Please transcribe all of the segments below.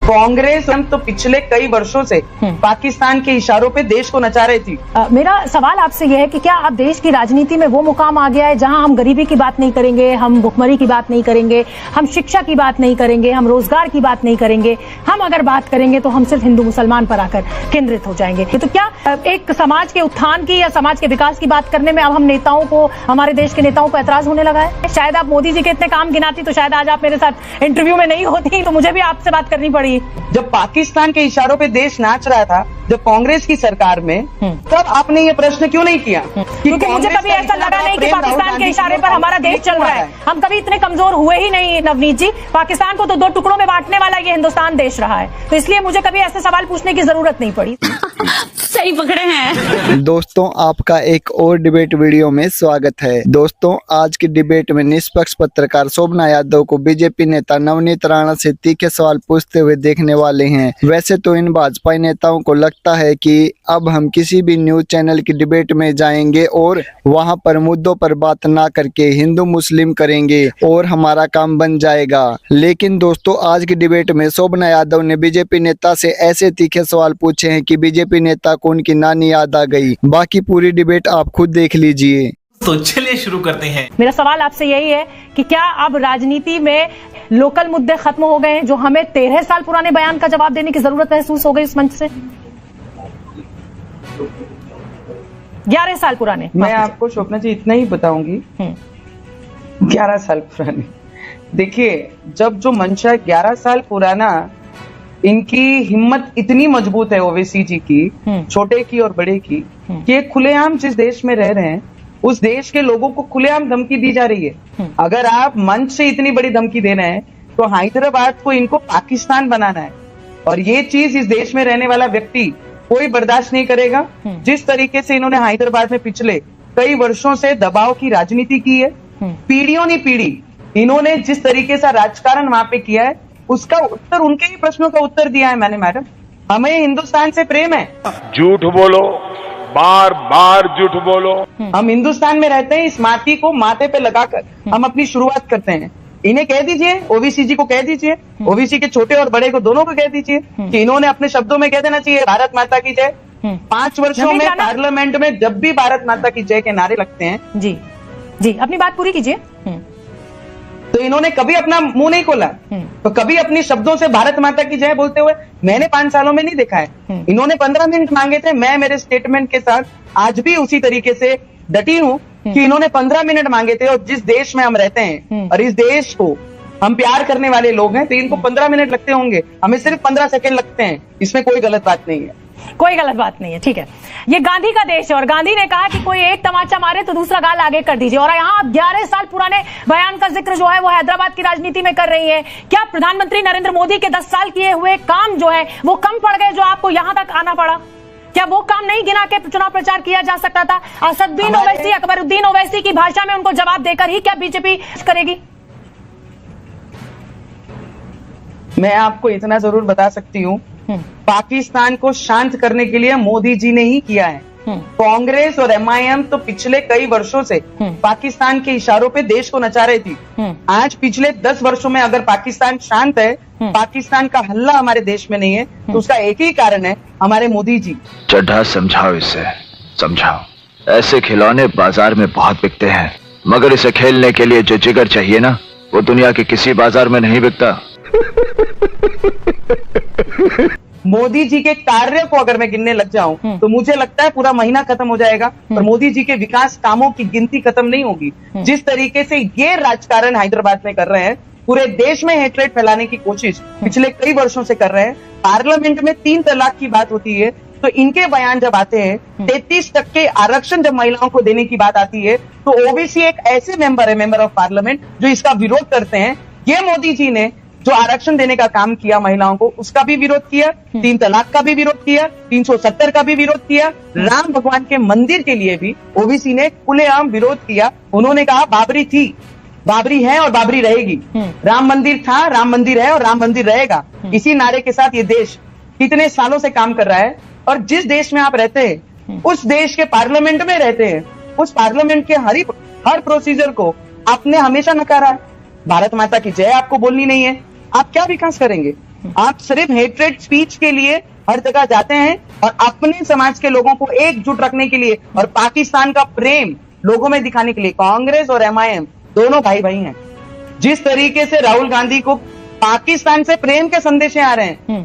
कांग्रेस हम तो पिछले कई वर्षों से पाकिस्तान के इशारों पे देश को नचा रही थी। मेरा सवाल आपसे यह है कि क्या अब देश की राजनीति में वो मुकाम आ गया है जहां हम गरीबी की बात नहीं करेंगे, हम भुखमरी की बात नहीं करेंगे, हम शिक्षा की बात नहीं करेंगे, हम रोजगार की बात नहीं करेंगे, हम अगर बात करेंगे तो हम सिर्फ हिंदू मुसलमान पर आकर केंद्रित हो जाएंगे। तो क्या एक समाज के उत्थान की या समाज के विकास की बात करने में अब हम नेताओं को, हमारे देश के नेताओं को ऐतराज होने लगा है? शायद आप मोदी जी के इतने काम गिनाती तो शायद आज आप मेरे साथ इंटरव्यू में नहीं होती, तो मुझे भी आपसे बात करनी पड़ी। जब पाकिस्तान के इशारों पे देश नाच रहा था, जब कांग्रेस की सरकार में, तब आपने ये प्रश्न क्यों नहीं किया? क्योंकि मुझे कभी ऐसा लगा नहीं कि पाकिस्तान के इशारे पर हमारा देश चल रहा है। हम कभी इतने कमजोर हुए ही नहीं नवनीत जी। पाकिस्तान को तो दो टुकड़ों में बांटने वाला ये हिंदुस्तान देश रहा है, तो इसलिए मुझे कभी ऐसे सवाल पूछने की जरूरत नहीं पड़ी। सही पकड़े हैं। दोस्तों, आपका एक और डिबेट वीडियो में स्वागत है। दोस्तों, आज की डिबेट में निष्पक्ष पत्रकार शोभना यादव को बीजेपी नेता नवनीत राणा से तीखे सवाल पूछते हुए देखने वाले हैं। वैसे तो इन भाजपा नेताओं को लगता है कि अब हम किसी भी न्यूज चैनल की डिबेट में जाएंगे और वहां पर मुद्दों पर बात ना करके हिंदू मुस्लिम करेंगे और हमारा काम बन जाएगा। लेकिन दोस्तों, आज की डिबेट में शोभना यादव ने बीजेपी नेता से ऐसे तीखे सवाल पूछे हैं कि बीजेपी नेता को उनकी नानी याद आ गई। बाकी पूरी डिबेट आप खुद देख लीजिए। तो चलिए शुरू करते हैं। मेरा सवाल आपसे यही है कि क्या अब राजनीति में लोकल मुद्दे खत्म हो गए हैं, जो हमें 13 साल पुराने बयान का जवाब देने की जरूरत महसूस हो गई इस मंच से? 11 साल पुराने। मैं आपको शोभना जी इतना ही बताऊंगी, 11 साल पुराने। देखिए, जब जो मंशा 11 साल पुराना, इनकी हिम्मत इतनी मजबूत है ओवैसी जी की, छोटे की और बड़े की, कि खुलेआम जिस देश में रह रहे हैं उस देश के लोगों को खुलेआम धमकी दी जा रही है। अगर आप मंच से इतनी बड़ी धमकी दे रहे हैं तो हैदराबाद को इनको पाकिस्तान बनाना है, और ये चीज इस देश में रहने वाला व्यक्ति कोई बर्दाश्त नहीं करेगा। जिस तरीके से इन्होंने हैदराबाद में पिछले कई वर्षों से दबाव की राजनीति की है, पीढ़ियों ने पीढ़ी इन्होंने जिस तरीके से राजकारण वहां पे किया है, उसका उत्तर, उनके ही प्रश्नों का उत्तर दिया है मैंने। मैडम, हमें हिंदुस्तान से प्रेम है। झूठ बोलो, बार बार झूठ बोलो। हम हिंदुस्तान में रहते हैं, इस माटी को माथे पे लगाकर हम अपनी शुरुआत करते हैं। इन्हें कह दीजिए, ओबीसी जी को कह दीजिए, ओबीसी के छोटे और बड़े को दोनों को कह दीजिए कि इन्होंने अपने शब्दों में कह देना चाहिए भारत माता की जय। 5 वर्षों में पार्लियामेंट में जब भी भारत माता की जय के नारे लगते हैं, जी अपनी बात पूरी कीजिए, तो इन्होंने कभी अपना मुंह नहीं खोला, तो कभी अपने शब्दों से भारत माता की जय बोलते हुए मैंने 5 सालों में नहीं देखा है। इन्होंने 15 मिनट मांगे थे, मैं मेरे स्टेटमेंट के साथ आज भी उसी तरीके से डटी हूं कि इन्होंने 15 मिनट मांगे थे, और जिस देश में हम रहते हैं और इस देश को हम प्यार करने वाले लोग हैं, तो इनको 15 मिनट लगते होंगे, हमें सिर्फ 15 सेकंड लगते हैं। इसमें कोई गलत बात नहीं है, कोई गलत बात नहीं है, ठीक है। ये गांधी का देश है और गांधी ने कहा कि कोई एक तमाचा मारे तो दूसरा गाल आगे कर दीजिए, और यहाँ आप 11 साल पुराने बयान का जिक्र जो है वो हैदराबाद की राजनीति में कर रही है। क्या प्रधानमंत्री नरेंद्र मोदी के 10 साल किए हुए काम जो है वो कम पड़ गए, जो आपको यहाँ तक आना पड़ा? क्या वो काम नहीं गिना के चुनाव प्रचार किया जा सकता था? असदुद्दीन ओवैसी, अकबरुद्दीन ओवैसी की भाषा में उनको जवाब देकर ही क्या बीजेपी करेगी? मैं आपको इतना जरूर बता सकती हूँ, पाकिस्तान को शांत करने के लिए मोदी जी ने ही किया है। कांग्रेस और एमआईएम तो पिछले कई वर्षों से पाकिस्तान के इशारों पे देश को नचा रही थी। आज पिछले 10 वर्षों में अगर पाकिस्तान शांत है, पाकिस्तान का हल्ला हमारे देश में नहीं है, तो उसका एक ही कारण है, हमारे मोदी जी। चड्ढा समझाओ, इसे समझाओ। ऐसे खिलौने बाजार में बहुत बिकते हैं, मगर इसे खेलने के लिए जो जिगर चाहिए ना, वो दुनिया के किसी बाजार में नहीं बिकता। मोदी जी के कार्य को अगर मैं गिनने लग जाऊं तो मुझे लगता है पूरा महीना खत्म हो जाएगा, और मोदी जी के विकास कामों की गिनती खत्म नहीं होगी। जिस तरीके से ये राजकारण हैदराबाद में कर रहे हैं, पूरे देश में हेट्रेड फैलाने की कोशिश पिछले कई वर्षों से कर रहे हैं। पार्लियामेंट में 3 तलाक की बात होती है, तो इनके बयान जब आते हैं, 33% आरक्षण जब महिलाओं को देने की बात आती है, तो ओबीसी एक ऐसे मेंबर है, मेंबर ऑफ पार्लियामेंट, जो इसका विरोध करते हैं। ये मोदी जी ने जो आरक्षण देने का काम किया महिलाओं को, उसका भी विरोध किया, 3 तलाक का भी विरोध किया, 370 का भी विरोध किया, राम भगवान के मंदिर के लिए भी ओबीसी ने खुलेआम विरोध किया। उन्होंने कहा बाबरी थी, बाबरी है और बाबरी रहेगी, राम मंदिर था, राम मंदिर है और राम मंदिर रहेगा। इसी नारे के साथ ये देश कितने सालों से काम कर रहा है, और जिस देश में आप रहते हैं उस देश के पार्लियामेंट में रहते हैं, उस पार्लियामेंट के हर प्रोसीजर को आपने हमेशा नकारा है। भारत माता की जय आपको बोलनी नहीं है, आप क्या विकास करेंगे? आप सिर्फ हेट्रेड स्पीच के लिए हर जगह जाते हैं और अपने समाज के लोगों को एकजुट रखने के लिए और पाकिस्तान का प्रेम लोगों में दिखाने के लिए। कांग्रेस और MIM दोनों भाई भाई हैं। जिस तरीके से राहुल गांधी को पाकिस्तान से प्रेम के संदेश आ रहे हैं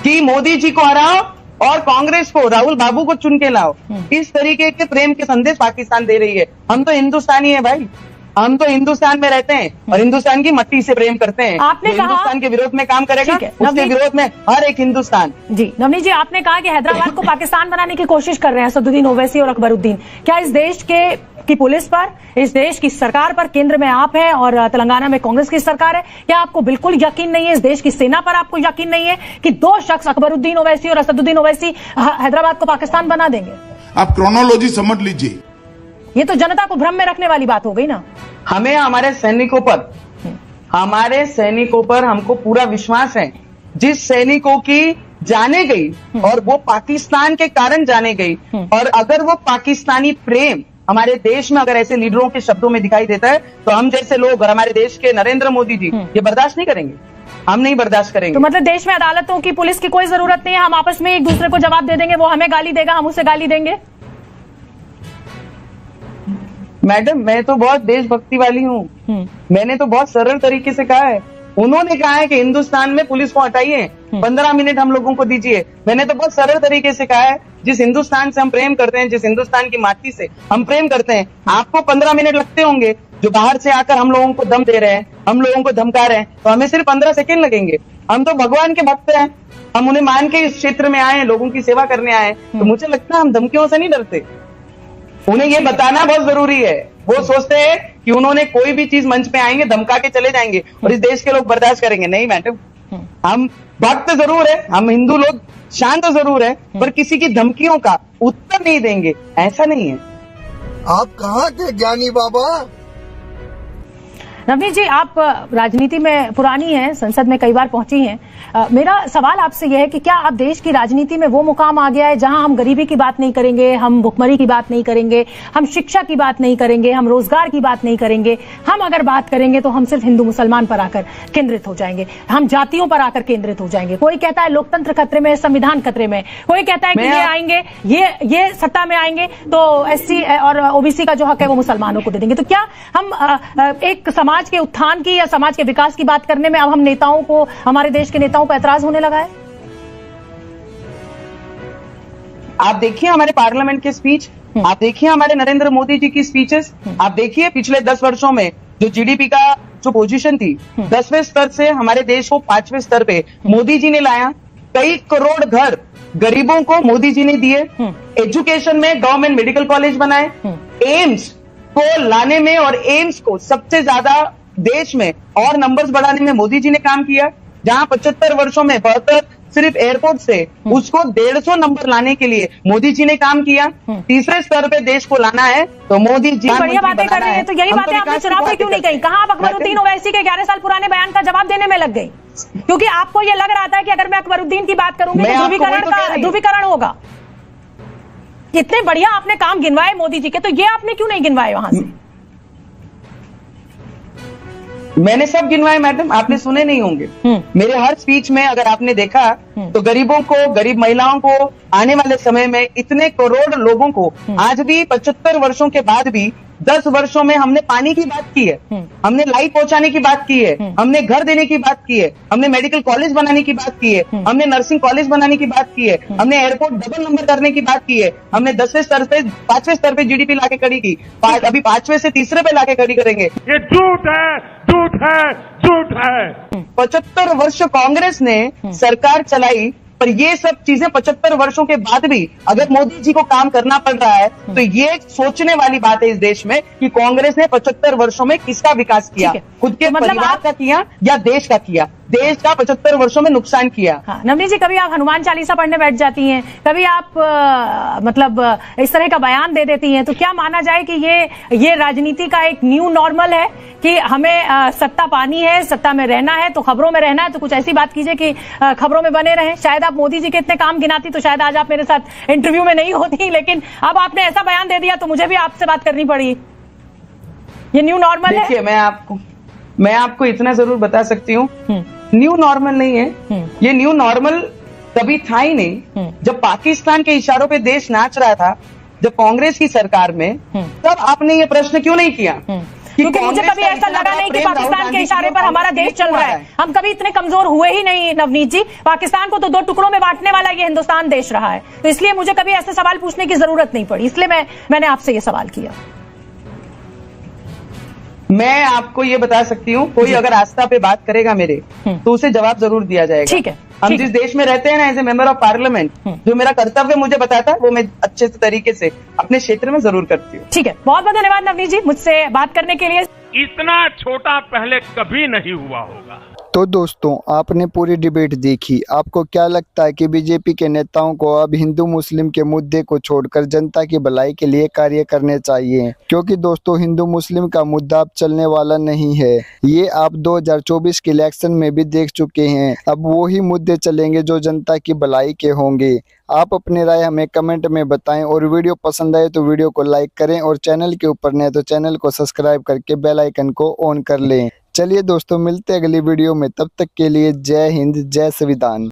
कि मोदी जी को हराओ और कांग्रेस को, राहुल बाबू को चुन के लाओ, इस तरीके के प्रेम के संदेश पाकिस्तान दे रही है। हम तो हिंदुस्तानी है भाई, हम तो हिंदुस्तान में रहते हैं और हिंदुस्तान की मट्टी से प्रेम करते हैं। आपने कहा हिंदुस्तान के विरोध में काम करेगा, ठीक है, उसके विरोध में हर एक हिंदुस्तान। जी नवनीत जी, आपने कहा कि हैदराबाद को पाकिस्तान बनाने की कोशिश कर रहे हैं असदुद्दीन ओवैसी और अकबरुद्दीन। क्या इस देश की पुलिस पर, इस देश की सरकार पर, केंद्र में आप हैं और तेलंगाना में कांग्रेस की सरकार है, क्या आपको बिल्कुल यकीन नहीं है, इस देश की सेना पर आपको यकीन नहीं है कि दो शख्स अकबरुद्दीन ओवैसी और असदुद्दीन ओवैसी हैदराबाद को पाकिस्तान बना देंगे? आप क्रोनोलॉजी समझ लीजिए। ये तो जनता को भ्रम में रखने वाली बात हो गई ना। हमें हमारे सैनिकों पर हमको पूरा विश्वास है। जिस सैनिकों की जाने गई और वो पाकिस्तान के कारण जाने गई, और अगर वो पाकिस्तानी प्रेम हमारे देश में अगर ऐसे लीडरों के शब्दों में दिखाई देता है तो हम जैसे लोग और हमारे देश के नरेंद्र मोदी जी ये बर्दाश्त नहीं करेंगे। हम नहीं बर्दाश्त करेंगे। तो मतलब देश में अदालतों की, पुलिस की कोई जरूरत नहीं है, हम आपस में एक दूसरे को जवाब दे देंगे, वो हमें गाली देगा, हम उसे गाली देंगे? मैडम, मैं तो बहुत देशभक्ति वाली हूँ। मैंने तो बहुत सरल तरीके से कहा है। उन्होंने कहा है कि हिंदुस्तान में पुलिस को हटाइए, 15 मिनट हम लोगों को दीजिए। मैंने तो बहुत सरल तरीके से कहा है, जिस हिंदुस्तान से हम प्रेम करते हैं, जिस हिंदुस्तान की माटी से हम प्रेम करते हैं, आपको 15 मिनट लगते होंगे, जो बाहर से आकर हम लोगों को दम दे रहे हैं, हम लोगों को धमका रहे हैं, तो हमें सिर्फ 15 सेकेंड लगेंगे। हम तो भगवान के भक्त हैं, हम उन्हें मान के इस क्षेत्र में आए हैं, लोगों की सेवा करने आए हैं, तो मुझे लगता है हम धमकियों से नहीं डरते। उन्हें ये बताना बहुत जरूरी है। वो सोचते हैं कि उन्होंने कोई भी चीज मंच पे आएंगे, धमका के चले जाएंगे और इस देश के लोग बर्दाश्त करेंगे। नहीं मैडम, हम भक्त जरूर है, हम हिंदू लोग शांत जरूर है, पर किसी की धमकियों का उत्तर नहीं देंगे, ऐसा नहीं है। आप कहाँ थे ज्ञानी बाबा? नवनीत जी, आप राजनीति में पुरानी हैं, संसद में कई बार पहुंची हैं। मेरा सवाल आपसे यह है कि क्या अब देश की राजनीति में वो मुकाम आ गया है जहां हम गरीबी की बात नहीं करेंगे, हम भुखमरी की बात नहीं करेंगे, हम शिक्षा की बात नहीं करेंगे, हम रोजगार की बात नहीं करेंगे, हम अगर बात करेंगे तो हम सिर्फ हिंदू मुसलमान पर आकर केंद्रित हो जाएंगे, हम जातियों पर आकर केंद्रित हो जाएंगे। कोई कहता है लोकतंत्र खतरे में, संविधान खतरे में, कोई कहता है कि ये आएंगे, ये सत्ता में आएंगे तो SC और OBC का जो हक है वो मुसलमानों को दे देंगे। तो क्या हम एक समाज के उत्थान की या समाज के विकास की बात करने में अब हम नेताओं को, हमारे देश के नेताओं पर ऐतराज होने लगा है? आप देखिए हमारे पार्लियामेंट के स्पीच, आप देखिए हमारे नरेंद्र मोदी जी की स्पीचेस, आप देखिए पिछले 10 वर्षों में जो GDP का जो पोजीशन थी 10वें स्तर से हमारे देश को 5वें स्तर पे मोदी जी ने लाया। कई करोड़ घर गरीबों को मोदी जी ने दिए। एजुकेशन में गवर्नमेंट मेडिकल कॉलेज बनाए, एम्स को लाने में और एम्स को सबसे ज्यादा देश में और नंबर्स बढ़ाने में मोदी जी ने काम किया। जहां 75 वर्षों में 72 सिर्फ एयरपोर्ट से उसको 150 नंबर लाने के लिए मोदी जी ने काम किया। तीसरे स्तर पे देश को लाना है तो मोदी जी बढ़िया बातें कर रहे हैं। तो यही बातें आपने चुनाव में क्यों नहीं कही? कहां आप अकबरुद्दीन ओवैसी के 11 साल पुराने बयान का जवाब देने में लग गई? क्योंकि आपको ये लग रहा था कि अगर मैं अकबरुद्दीन की बात करूंगी तो ध्रुवीकरण होगा। इतने बढ़िया आपने काम गिनवाए मोदी जी के, तो ये आपने क्यों नहीं गिनवाए वहां से? मैंने सब गिनवाए मैडम, आपने सुने नहीं होंगे। मेरे हर स्पीच में अगर आपने देखा तो गरीबों को, गरीब महिलाओं को, आने वाले समय में इतने करोड़ लोगों को आज भी 75 वर्षों के बाद भी 10 वर्षों में हमने पानी की बात की है, हमने लाइट पहुंचाने की बात की है, हमने घर देने की बात की है, हमने मेडिकल कॉलेज बनाने की बात की है, हमने नर्सिंग कॉलेज बनाने की बात की है, हमने एयरपोर्ट डबल नंबर करने की बात की है, हमने 10वें स्तर पे 5वें स्तर पे GDP लाके खड़ी की, अभी 5वें से तीसरे पे लाके खड़ी करेंगे। ये झूठ है, झूठ है, झूठ है। 75 वर्ष कांग्रेस ने सरकार चलाई, पर ये सब चीजें 75 वर्षों के बाद भी अगर मोदी जी को काम करना पड़ रहा है तो ये सोचने वाली बात है इस देश में कि कांग्रेस ने 75 वर्षों में किसका विकास किया, खुद के परिवार का किया या देश का किया? देश का 75 वर्षों में नुकसान किया। हाँ, नवनीत जी, कभी आप हनुमान चालीसा पढ़ने बैठ जाती हैं, कभी आप इस तरह का बयान दे देती हैं, तो क्या माना जाए कि ये राजनीति का एक न्यू नॉर्मल है कि हमें सत्ता पानी है, सत्ता में रहना है, तो खबरों में रहना है, तो कुछ ऐसी बात कीजिए कि खबरों में बने रहें? शायद आप मोदी जी के इतने काम गिनाती तो शायद आज आप मेरे साथ इंटरव्यू में नहीं होती, लेकिन अब आपने ऐसा बयान दे दिया तो मुझे भी आपसे बात करनी पड़ी। ये न्यू नॉर्मल है। देखिए, मैं आपको इतना जरूर बता सकती हूँ न्यू नॉर्मल नहीं है। ये न्यू नॉर्मल कभी था ही नहीं। जब पाकिस्तान के इशारों पे देश नाच रहा था, जब कांग्रेस की सरकार में, तब आपने ये प्रश्न क्यों नहीं किया? क्योंकि मुझे कभी ऐसा लगा नहीं कि पाकिस्तान के इशारे पर हमारा देश चल रहा है। हम कभी इतने कमजोर हुए ही नहीं नवनीत जी। पाकिस्तान को तो 2 टुकड़ों में बांटने वाला ये हिंदुस्तान देश रहा है, तो इसलिए मुझे कभी ऐसे सवाल पूछने की जरूरत नहीं पड़ी, इसलिए मैंने आपसे ये सवाल किया। मैं आपको ये बता सकती हूँ, कोई अगर आस्था पे बात करेगा मेरे, तो उसे जवाब जरूर दिया जाएगा। ठीक है। हम जिस देश में रहते हैं ना, as a member of parliament, जो मेरा कर्तव्य मुझे बताता है, वो मैं अच्छे तरीके से अपने क्षेत्र में जरूर करती हूँ। ठीक है, बहुत बहुत धन्यवाद नवनीत जी मुझसे बात करने के लिए। इतना छोटा पहले कभी नहीं हुआ होगा। तो दोस्तों, आपने पूरी डिबेट देखी। आपको क्या लगता है कि बीजेपी के नेताओं को अब हिंदू मुस्लिम के मुद्दे को छोड़कर जनता की भलाई के लिए कार्य करने चाहिए? क्योंकि दोस्तों, हिंदू मुस्लिम का मुद्दा अब चलने वाला नहीं है। ये आप 2024 के इलेक्शन में भी देख चुके हैं। अब वो ही मुद्दे चलेंगे जो जनता की भलाई के होंगे। आप अपनी राय हमें कमेंट में बताएं और वीडियो पसंद आए तो वीडियो को लाइक करें और चैनल के ऊपर नए तो चैनल को सब्सक्राइब करके बेल आइकन को ऑन कर लें। चलिए दोस्तों, मिलते हैं अगली वीडियो में। तब तक के लिए जय हिंद, जय संविधान।